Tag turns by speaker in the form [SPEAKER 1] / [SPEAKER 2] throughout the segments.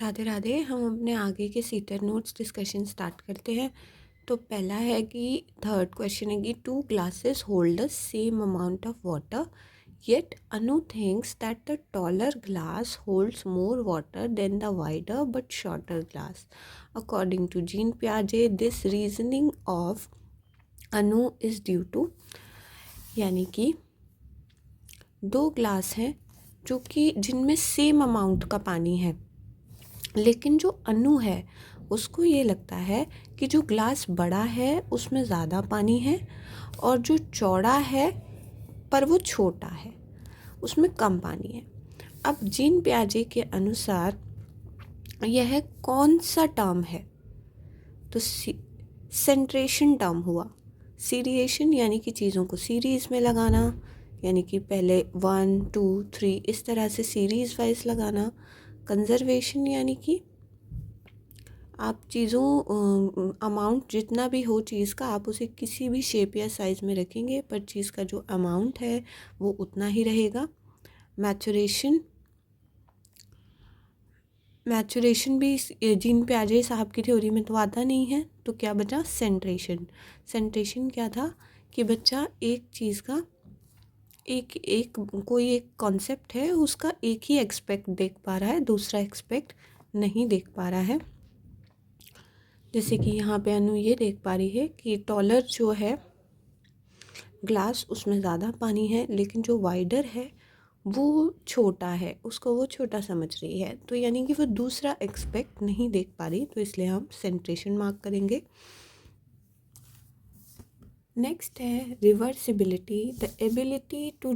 [SPEAKER 1] राधे राधे। हम अपने आगे के सीटर नोट्स डिस्कशन स्टार्ट करते हैं। तो पहला है कि थर्ड क्वेश्चन है कि 2 glasses hold the same amount of water, yet Anu thinks that the taller glass holds more water than the wider but shorter glass. According to Jean पियाजे this reasoning of Anu is due to, यानी कि 2 glass हैं जो कि जिनमें same amount का पानी है, लेकिन जो अनु है उसको ये लगता है कि जो ग्लास बड़ा है उसमें ज़्यादा पानी है और जो चौड़ा है पर वो छोटा है उसमें कम पानी है। अब जीन पियाजे के अनुसार यह कौन सा टर्म है? तो सेंट्रेशन टर्म हुआ। सीरिएशन यानी कि चीज़ों को सीरीज़ में लगाना, यानी कि पहले 1 2 3 इस तरह से सीरीज़ वाइज लगाना। कंजर्वेशन यानी कि आप चीज़ों अमाउंट जितना भी हो चीज़ का आप उसे किसी भी शेप या साइज़ में रखेंगे पर चीज़ का जो अमाउंट है वो उतना ही रहेगा। मैचुरेशन भी जीन पियाजे साहब की थ्योरी में तो आता नहीं है, तो क्या बचा? सेंट्रेशन क्या था कि बच्चा एक चीज़ का कोई एक कॉन्सेप्ट है उसका एक ही एक्सपेक्ट देख पा रहा है, दूसरा एक्सपेक्ट नहीं देख पा रहा है। जैसे कि यहाँ पे अनु ये देख पा रही है कि टॉलर जो है ग्लास उसमें ज़्यादा पानी है, लेकिन जो वाइडर है वो छोटा है, उसको वो छोटा समझ रही है, तो यानी कि वो दूसरा एक्सपेक्ट नहीं देख पा रही, तो इसलिए हम सेंट्रेशन मार्क करेंगे। नेक्स्ट है reversibility. The ability to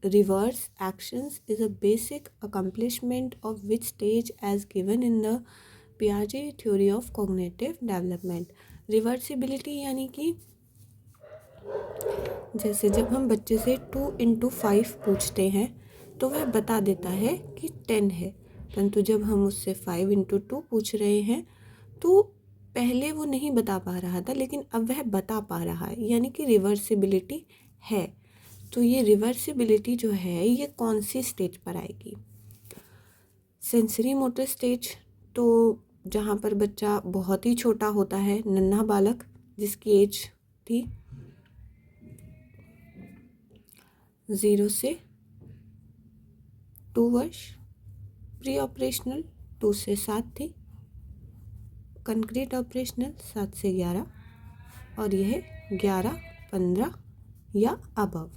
[SPEAKER 1] reverse actions is a basic accomplishment of which stage as given in the पियाजे theory of cognitive development. Reversibility यानी कि जैसे जब हम बच्चे से 2 into 5 पूछते हैं तो वह बता देता है कि 10 है, परंतु जब हम उससे 5 into 2 पूछ रहे हैं तो पहले वो नहीं बता पा रहा था, लेकिन अब वह बता पा रहा है, यानी कि रिवर्सिबिलिटी है। तो ये रिवर्सिबिलिटी जो है ये कौन सी स्टेज पर आएगी? सेंसरी मोटर स्टेज, तो जहाँ पर बच्चा बहुत ही छोटा होता है, नन्हा बालक जिसकी एज थी 0 से 2 वर्ष। प्री ऑपरेशनल 2 से 7 थी। कंक्रीट ऑपरेशनल 7 से 11 और यह 11 15 या अबव।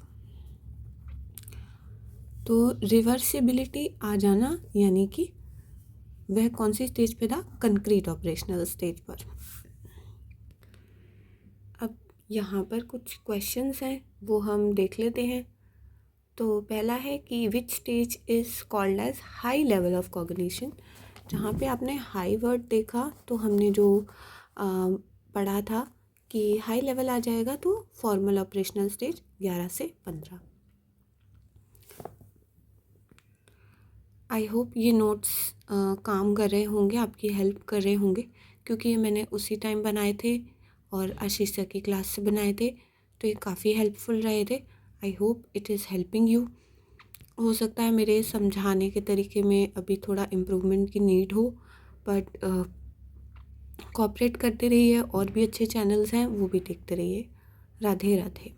[SPEAKER 1] तो रिवर्सिबिलिटी आ जाना यानी कि वह कौन सी स्टेज पे था? कंक्रीट ऑपरेशनल स्टेज पर। अब यहाँ पर कुछ क्वेश्चंस हैं वो हम देख लेते हैं। तो पहला है कि which stage is called as high level of cognition. जहाँ पे आपने हाई वर्ड देखा तो हमने जो पढ़ा था कि हाई लेवल आ जाएगा तो फॉर्मल ऑपरेशनल स्टेज 11 से 15। आई होप ये नोट्स काम कर रहे होंगे, आपकी हेल्प कर रहे होंगे, क्योंकि ये मैंने उसी टाइम बनाए थे और आशीष सर की क्लास से बनाए थे, तो ये काफ़ी हेल्पफुल रहे थे। I hope it is helping you. हो सकता है मेरे समझाने के तरीके में अभी थोड़ा इम्प्रूवमेंट की नीड हो, बट कोऑपरेट करते रहिए। और भी अच्छे चैनल्स हैं वो भी देखते रहिए। राधे राधे।